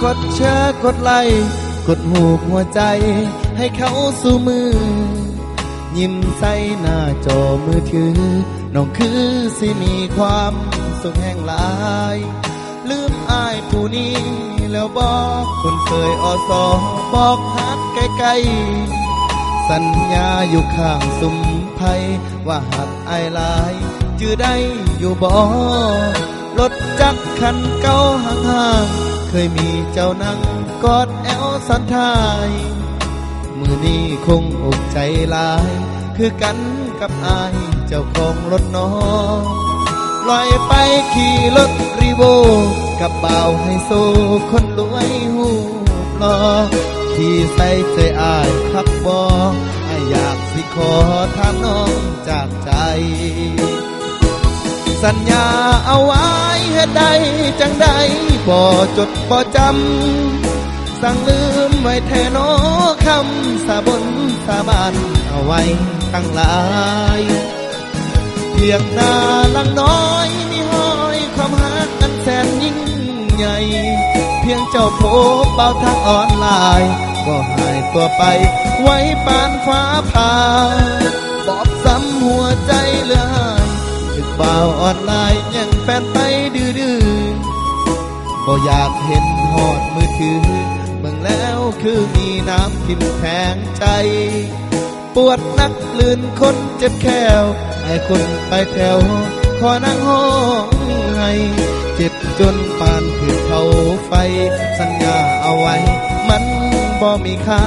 กดแชร์กดไลค์กดหูบหัวใจให้เขาสู่มือยิ้มใส่หน้าจอมือถือน้องคือสิมีความสุขแห่งหลายลืมอายผู้นี้แล้วบอกคนเคยอสอบอกฮักไกลๆสัญญาอยู่ข้างซุ้มไผ่ว่าหักอายหลายจื้อได้อยู่บ่รถจักรคันเก่าห่างๆเคยมีเจ้านั่งกอดแอวสันทายมือนี้คงอกใจหลายคือกันกับอายเจ้าของรถน้องลอยไปขี่รถรีโวกับบ่าวไฮโซคนรวยหูปลอที่ใส่ใจอายขับบ่อายอยากสิขอถามน้องจากใจสัญญาเอาไว้เฮ็ดได้จังใดบ่จดบ่จำสั่งลืมไว้แท้น้อคำสาบนสาบานเอาไว้ตั้งหลายเพียงหน้าลังน้อยมีห้อยความหักอันแสนยิ่งใหญ่เพียงเจ้าโผล่เป่าทางออนไลน์ก็หายตัวไปไว้ปานฟ้าผ่าบอกซ้ำหัวใจเหลือหายถึกบ่าวออนไลน์ยังแฟนไปดื้อๆบ่อยากเห็นหอดมือถือเบิ่งแล้วคือมีน้ำทิ่มแทงใจปวดนักลื่นคนเจ็บแค้วให้คนไปแถวขอนั่งห้องให้เจ็บจนปานถือเขาไฟสัญญาเอาไว้มันบ่มีค่า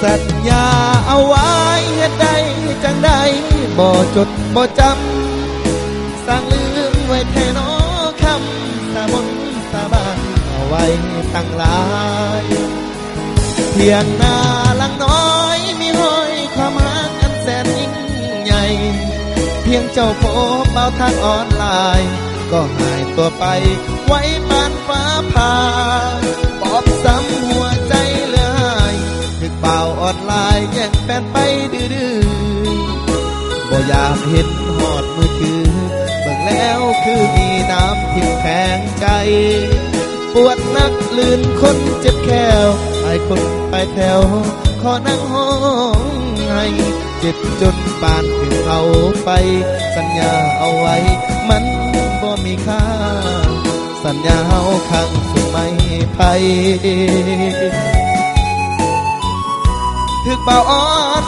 สัญญาเอาไว้เฮ็ดได้จังใดบ่จดบ่จำสั่งลืมไว้แท้น้อคำสาบนสาบานเอาไว้ตั้งหลายเพียงหน้าลังน้อยมีห้อยความหักอันแสนยิ่งใหญ่เพียงเจ้าโผล่เป่าทางออนไลน์ก็หายตัวไปไว้ปานฟ้าผ่าปอบซ้ำหัวใจเหลือหายถึกบ่าวออนไลน์แย่งแฟนไปดื้อๆบ่อยากเห็นหอดมือถือเบิ่งแล้วคือมีน้ำทิ่มแทงใจปวดนักลื่นคนเจ็บแค้วไอ้คนไปแถวขอนั่งห้องให้เจ็บจนปานถึงเขาไปสัญญาเอาไว้มันบ่มีค่าสัญญาเอาข้างสุดไม่ไพ่ถึกบ่าวอ่อน